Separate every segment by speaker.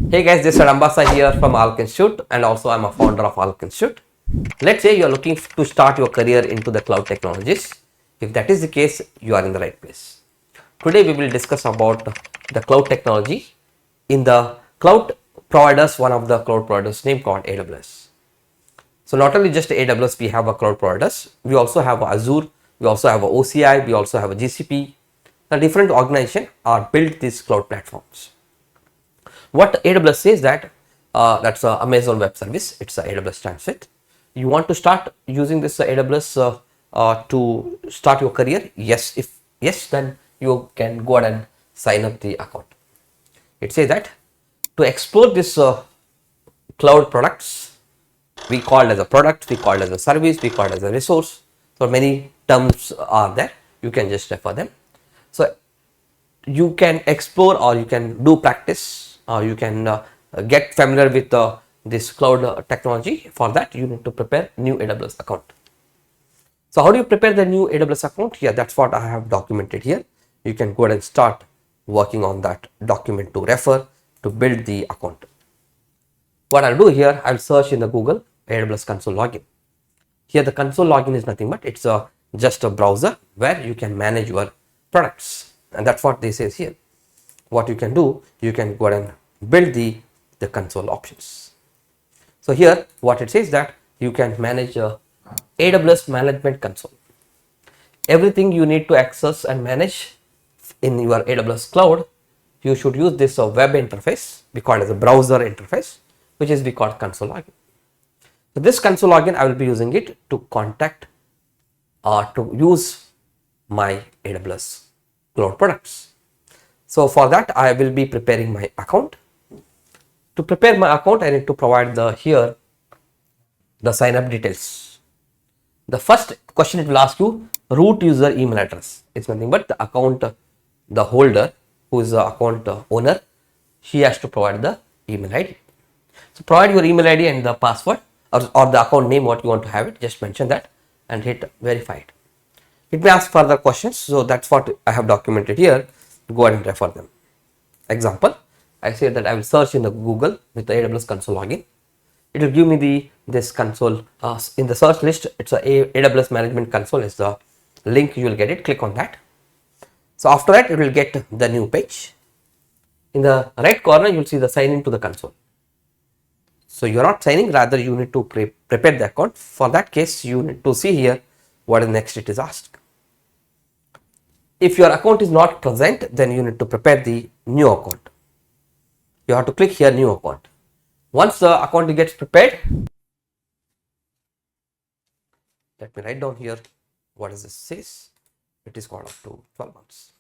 Speaker 1: Hey guys, this is Rambas Sir here from Aalok Institute, and also I'm a founder of Aalok Institute. Let's say you're looking to start your career into the cloud technologies. If that is the case, you are in the right place. Today we will discuss about the cloud technology in the cloud providers, one of the cloud providers name called AWS. So not only just AWS, we have a cloud providers, we also have Azure, we also have a OCI, we also have a GCP. The different organizations are built these cloud platforms. What AWS says that that's Amazon Web Service. It's AWS transit. You want to start using this AWS to start your career? Yes. If yes, then you can go ahead and sign up the account. It says that to explore this cloud products, we call it as a product, we call it as a service, we call it as a resource. So many terms are there. You can just refer them. So you can explore or you can do practice or you can get familiar with this cloud technology. For that you need to prepare new AWS account. So how do you prepare the new AWS account? Yeah, that's what I have documented here. You can go ahead and start working on that document to refer to build the account. What I'll do here, I'll search in the Google AWS Console login. Here the console login is nothing but it's just a browser where you can manage your products, and that's what this is here. What you can do, you can go ahead and build the console options. So here what it says that you can manage AWS management console. Everything you need to access and manage in your AWS cloud, you should use this web interface, we call it as a browser interface, which is we call console login. So this console login, I will be using it to contact or to use my AWS cloud products. So for that I will be preparing my account. To prepare my account, I need to provide the sign up details. The first question it will ask you root user email address. It's nothing but the account, the holder who is the account owner, he has to provide the email ID. So provide your email ID and the password or the account name what you want to have it, just mention that and hit verified. It may ask further questions, so that's what I have documented here. Go ahead and refer them. Example, I say that I will search in the Google with the AWS console login. It will give me this console in the search list. It's a AWS management console is the link, you will get it. Click on that. So after that it will get the new page. In the right corner you will see the sign in to the console. So you are not signing, rather you need to prepare the account. For that case you need to see here what is next it is asked. If your account is not present, then you need to prepare the new account. You have to click here new account. Once the account gets prepared, let me write down here what is this says. It is called up to 12 months.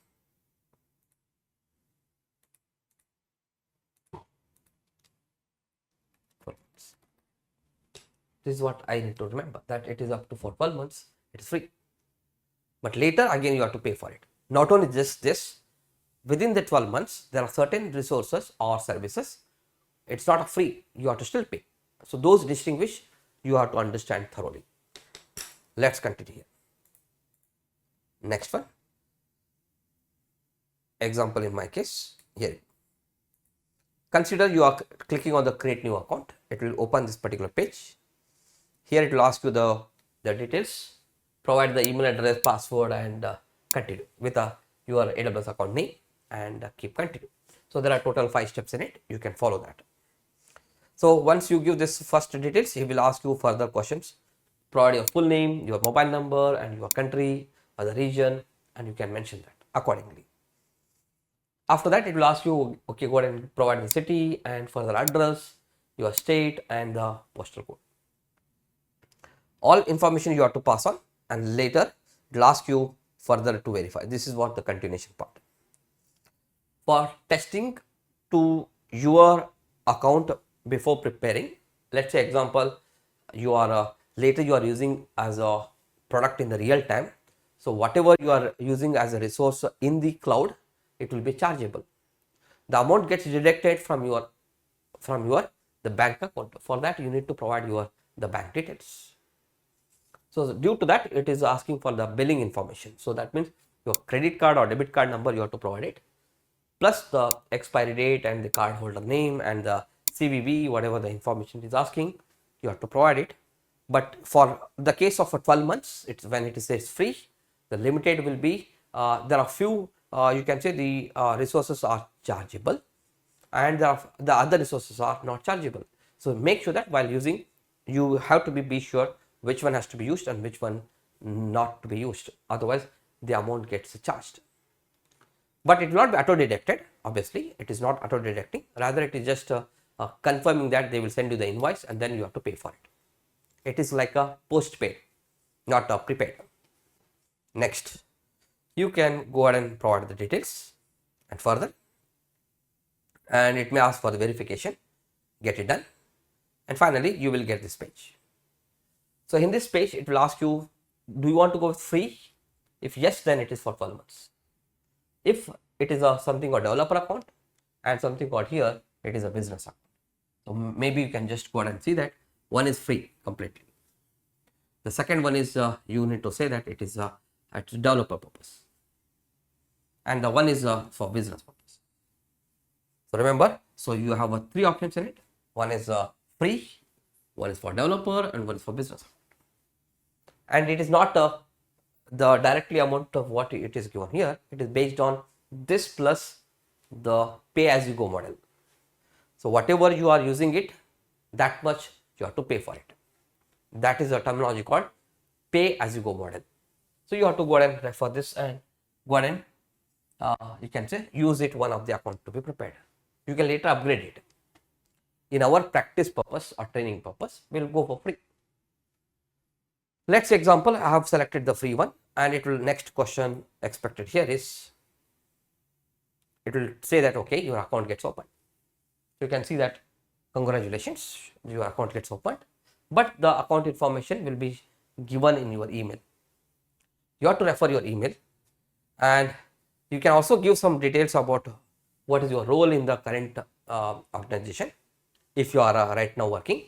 Speaker 1: This is what I need to remember, that it is up to for 12 months, it is free. But later again you have to pay for it. Not only just this, within the 12 months there are certain resources or services, it's not a free, you have to still pay. So those distinguish you have to understand thoroughly. Let's continue here. Next one, example in my case here. Consider you are clicking on the create new account, it will open this particular page. Here it will ask you the details, provide the email address, password and continue with your AWS account name and keep continue. So there are total 5 steps in it, you can follow that. So once you give this first details, he will ask you further questions. Provide your full name, your mobile number and your country or the region, and you can mention that accordingly. After that it will ask you, okay, go ahead and provide the city and further address, your state and the postal code. All information you have to pass on, and later it will ask you further to verify. This is what the continuation part. For testing to your account before preparing, let's say example you are later you are using as a product in the real time. So whatever you are using as a resource in the cloud, it will be chargeable. The amount gets deducted from your the bank account. For that you need to provide the bank details. So due to that it is asking for the billing information. So that means your credit card or debit card number you have to provide it. plus the expiry date and the card holder name and the CVV, whatever the information is asking, you have to provide it. But for the case of 12 months, it's when it says free, the limited will be, there are few, you can say the resources are chargeable and the other resources are not chargeable. So make sure that while using, you have to be sure which one has to be used and which one not to be used, otherwise the amount gets charged. But it will not be auto deducted, obviously it is not auto deducting, rather it is just confirming that they will send you the invoice and then you have to pay for it. It is like a postpaid, not a prepaid. Next, you can go ahead and provide the details and further, and it may ask for the verification, get it done, and finally you will get this page. So in this page it will ask you, do you want to go with free? If yes, then it is for 12 months. If it is something called developer account and something called here, it is a business account. So maybe you can just go ahead and see that one is free completely. The second one is you need to say that it is at developer purpose, and the one is for business purpose. So remember, so you have three options in it. One is free, one is for developer, and one is for business. And it is not the directly amount of what it is given here. It is based on this plus the pay as you go model. So whatever you are using it, that much you have to pay for it. That is a terminology called pay as you go model. So you have to go ahead and refer this and go ahead and you can say use it one of the account to be prepared. You can later upgrade it. In our practice purpose or training purpose, we will go for free. Let's say example, I have selected the free one, and it will, next question expected here is, it will say that okay, your account gets opened. You can see that congratulations, your account gets opened, but the account information will be given in your email. You have to refer your email, and you can also give some details about what is your role in the current organization. If you are right now working,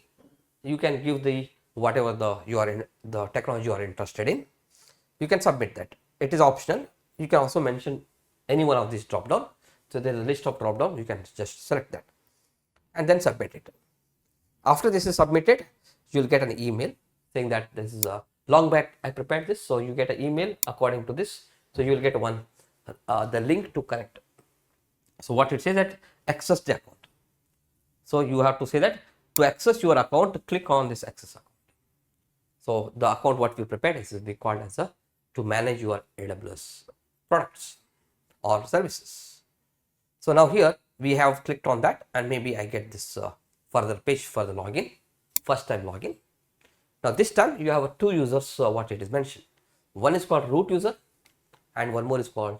Speaker 1: you can give the whatever the technology you are interested in. You can submit that. It is optional. You can also mention any one of these drop down. So there is a list of drop down. You can just select that and then submit it. After this is submitted, you will get an email saying that this is a long back I prepared this. So you get an email according to this. So you will get one the link to connect. So what it says that access the account. So you have to say that to access your account, click on this access account. So the account what we prepared is called as to manage your AWS products or services. So now here we have clicked on that, and maybe I get this further page for the login, first time login. Now this time you have two users, what it is mentioned. One is called root user and one more is called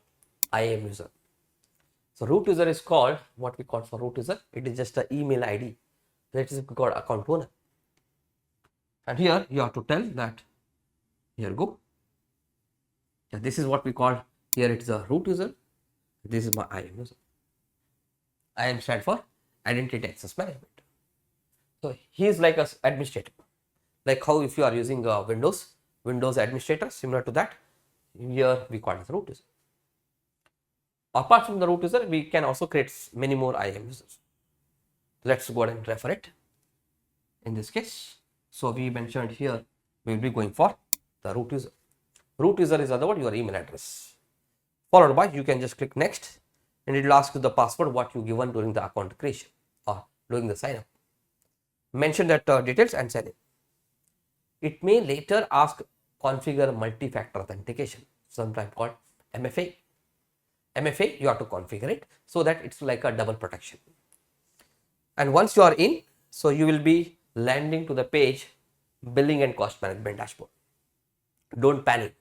Speaker 1: IAM user. So root user is called, what we call for root user, it is just an email ID. That is called account owner. And here you have to tell that, here go. Yeah, this is what we call, here it is a root user. This is my IAM user. IAM stands for Identity Access Management. So he is like an administrator. Like how if you are using Windows administrator, similar to that, here we call it as root user. Apart from the root user, we can also create many more IAM users. Let's go ahead and refer it. In this case, so we mentioned here, we will be going for the root user. Root user is other word your email address. Followed by, you can just click next, and it will ask you the password what you given during the account creation or during the sign up. Mention that details and sign in. It may later ask configure multi-factor authentication, sometimes called MFA. MFA, you have to configure it so that it's like a double protection. And once you are in, so you will be landing to the page billing and cost management dashboard. Don't panic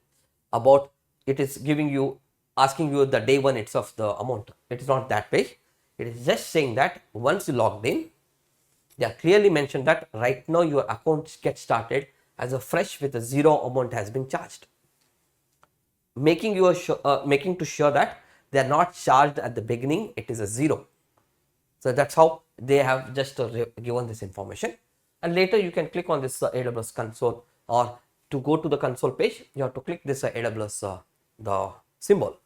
Speaker 1: about it is giving you, asking you the day one itself the amount. It is not that page. It is just saying that once you logged in, they are clearly mentioned that right now your account gets started as a fresh with a zero amount has been charged. Making to sure that they are not charged at the beginning, it is a zero. So that's how they have just given this information. And later you can click on this AWS console, or to go to the console page, you have to click this AWS the symbol.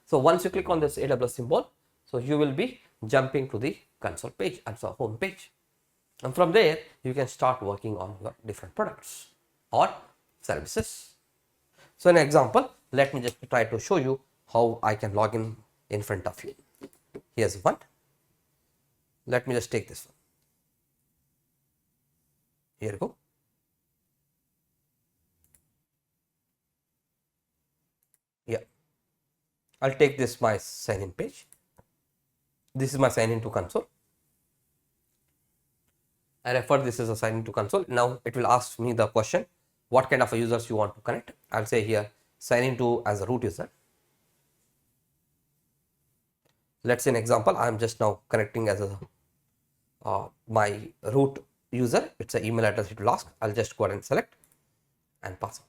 Speaker 1: So once you click on this AWS symbol, So you will be jumping to the console page and the home page. And from there, you can start working on your different products or services. So an example, let me just try to show you how I can log in front of you. Here's one. Let me just take this one. Here you go. Yeah. I'll take this my sign in page. This is my sign in to console. I refer this as a sign in to console. Now it will ask me the question, what kind of a users you want to connect. I'll say here sign in to as a root user. Let's say an example, I am just now connecting as a my root user. It's an email address it will ask. I'll just go ahead and select and pass.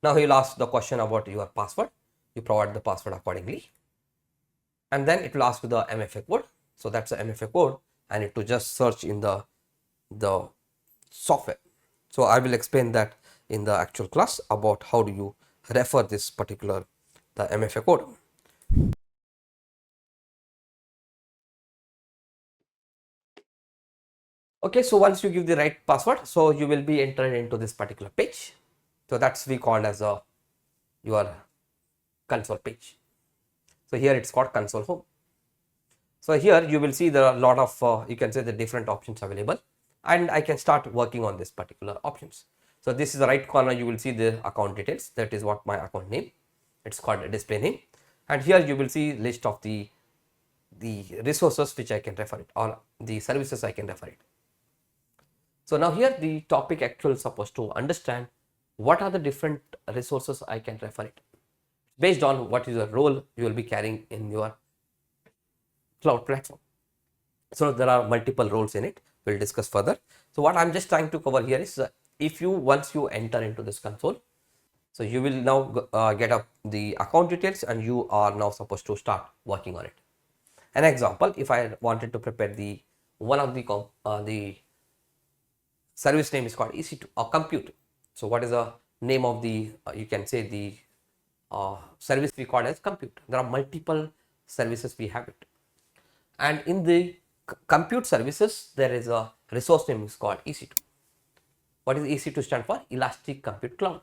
Speaker 1: Now he will ask the question about your password. You provide the password accordingly. And then it will ask you the MFA code. So that's the MFA code. I need to just search in the software. So I will explain that in the actual class about how do you refer this particular the MFA code. Okay, so once you give the right password, so you will be entered into this particular page. So that's we called as your console page. So here it's called console home. So here you will see there are a lot of you can say the different options available, and I can start working on this particular options. So this is the right corner, you will see the account details. That is what my account name. It's called a display name, and here you will see list of the resources which I can refer it or the services I can refer it. So now here the topic actually supposed to understand what are the different resources I can refer it based on what is the role you will be carrying in your cloud platform. So there are multiple roles in it. We'll discuss further. So what I'm just trying to cover here is if you once you enter into this console, so you will now get up the account details and you are now supposed to start working on it. An example, if I wanted to prepare the one of the service name is called EC2 or compute. So what is the name of the you can say the service we call as compute. There are multiple services we have it, and in the compute services there is a resource name is called EC2. What is EC2 stand for? Elastic Compute Cloud.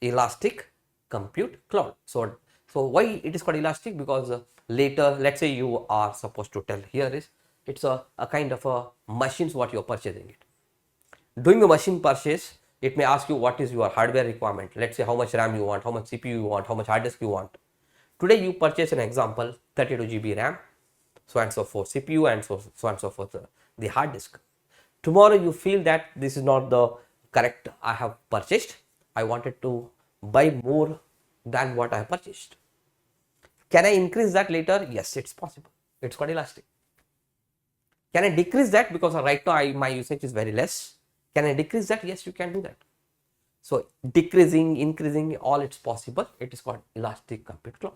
Speaker 1: Elastic Compute Cloud. So why it is called elastic? Because later, let's say you are supposed to tell here is it's a kind of a machines what you are purchasing it. Doing the machine purchase, it may ask you what is your hardware requirement. Let's say how much RAM you want, how much CPU you want, how much hard disk you want. Today you purchase an example 32 GB RAM, so and so forth CPU and so and so forth the hard disk. Tomorrow you feel that this is not the correct I have purchased. I wanted to buy more than what I have purchased. Can I increase that later? Yes, it's possible. It's called elastic. Can I decrease that because right now my usage is very less? Can I decrease that? Yes, you can do that. So decreasing, increasing, all it's possible. It is called elastic compute cloud.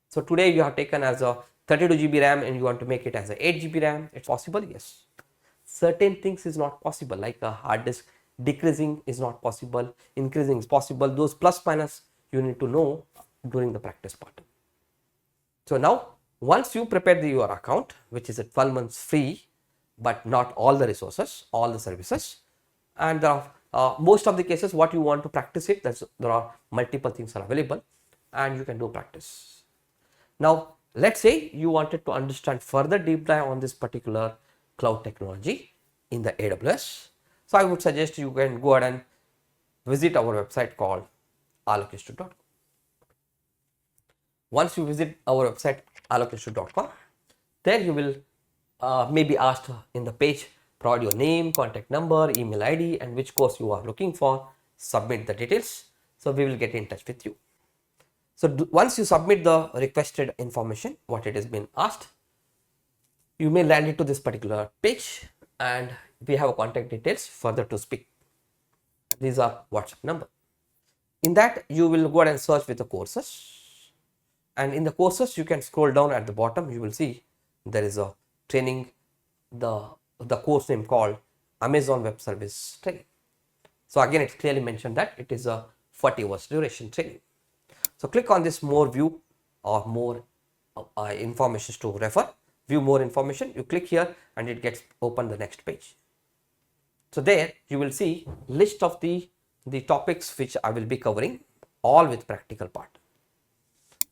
Speaker 1: So today you have taken as a 32 GB RAM and you want to make it as a 8 GB RAM. It's possible, yes. Certain things is not possible, like a hard disk. Decreasing is not possible. Increasing is possible. Those plus minus you need to know during the practice part. So now once you prepare your account, which is a 12 months free, but not all the resources, all the services, and there are most of the cases what you want to practice it, there are multiple things are available and you can do practice. Now let's say you wanted to understand further deep dive on this particular cloud technology in the AWS. So I would suggest you can go ahead and visit our website called 𝐼𝐴lokinstitute.com. Once you visit our website 𝐼𝐴lokinstitute.com, there you will may be asked in the page, provide your name, contact number, email ID and which course you are looking for, submit the details. So we will get in touch with you. So once you submit the requested information, what it has been asked, you may land into this particular page and we have a contact details further to speak. These are WhatsApp number. In that you will go ahead and search with the courses, and in the courses you can scroll down at the bottom, you will see there is a training, the course name called Amazon Web Service Training. So again it's clearly mentioned that it is a 40 hours duration training. So click on this more view or more information to refer, view more information, you click here and it gets open the next page. So there you will see list of the topics which I will be covering, all with practical part.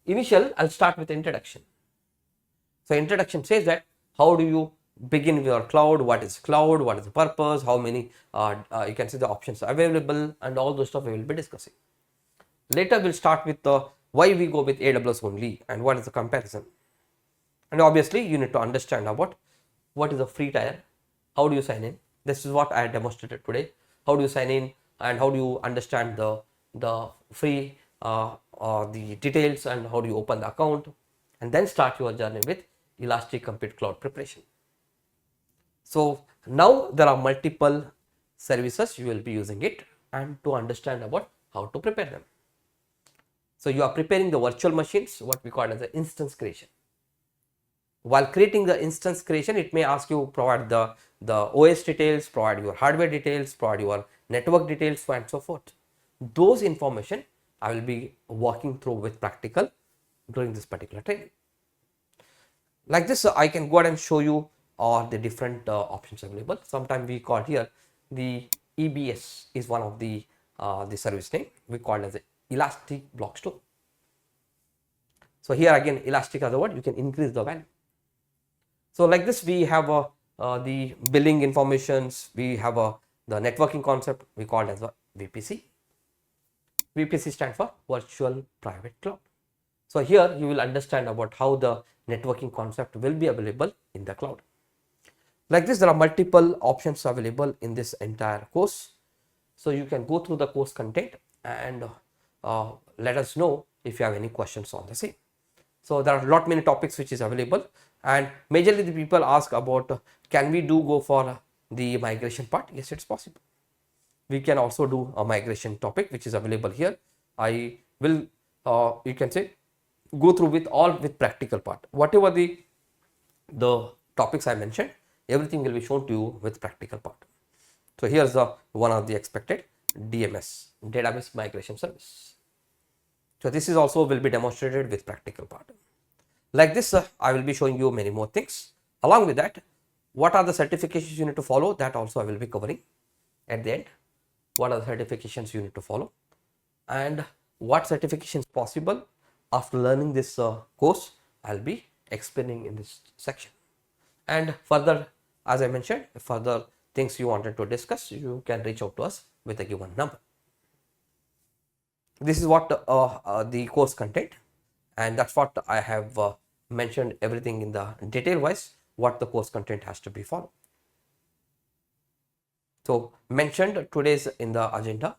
Speaker 1: Initial, I'll start with introduction. So introduction says that how do you begin with your cloud, what is the purpose, how many you can see the options available, and all those stuff we will be discussing. Later we'll start with the why we go with AWS only and what is the comparison. And obviously you need to understand about what is a free tier, how do you sign in. This is what I demonstrated today. How do you sign in and how do you understand the free the details and how do you open the account, and then start your journey with Elastic Compute Cloud preparation. So now there are multiple services you will be using it, and to understand about how to prepare them. So you are preparing the virtual machines, what we call as the instance creation. While creating the instance creation, it may ask you provide the OS details, provide your hardware details, provide your network details, so and so forth. Those information I will be walking through with practical during this particular training. Like this, I can go ahead and show you all the different options available. Sometimes we call here the EBS is one of the service name we call as the Elastic Block Store. So here again, Elastic as a word, you can increase the value. So like this, we have the billing informations, we have the networking concept, we call it as a VPC. VPC stands for Virtual Private Cloud. So here you will understand about how the networking concept will be available in the cloud. Like this, there are multiple options available in this entire course. So you can go through the course content and let us know if you have any questions on the same. So there are lot many topics which is available, and majorly the people ask about can we go for the migration part? Yes, it's possible. We can also do a migration topic which is available here. I will you can say go through with practical part. Whatever the topics I mentioned, everything will be shown to you with practical part. So here's one of the expected DMS, database migration service. So this is also will be demonstrated with practical part. Like this, I will be showing you many more things. Along with that, what are the certifications you need to follow, that also I will be covering at the end. What are the certifications you need to follow and what certifications possible after learning this course, I will be explaining in this section. And further, as I mentioned, further things you wanted to discuss, you can reach out to us with a given number. This is what the course content, and that's what I have mentioned everything in the detail wise what the course content has to be followed. So mentioned today's in the agenda,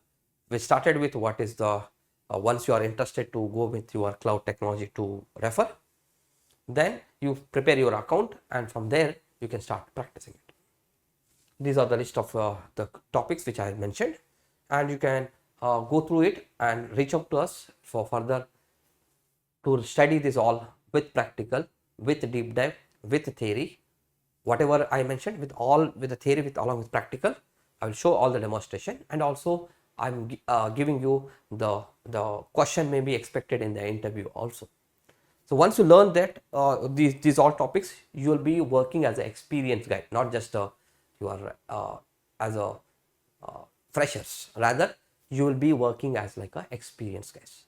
Speaker 1: we started with what is the once you are interested to go with your cloud technology to refer, then you prepare your account and from there you can start practicing it. These are the list of the topics which I have mentioned, and you can go through it and reach out to us for further to study this all with practical, with deep dive, with theory, whatever I mentioned with the theory with along with practical. I will show all the demonstration, and also I'm giving you the question may be expected in the interview also. So once you learn that these all topics, you will be working as an experienced guy, not just you are as a freshers. Rather, you will be working as like a experienced guys.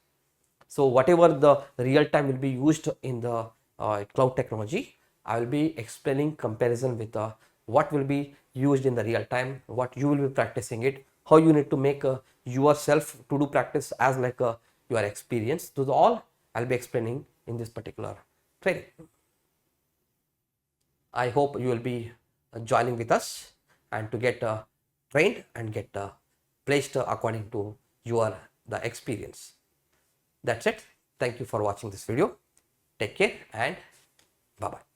Speaker 1: So whatever the real time will be used in the cloud technology, I will be explaining comparison with what will be used in the real time, what you will be practicing it, how you need to make yourself to do practice as like your experience. Those all I'll be explaining in this particular training. I hope you will be joining with us and to get trained and get placed according to the experience. That's it. Thank you for watching this video. Take care and bye bye.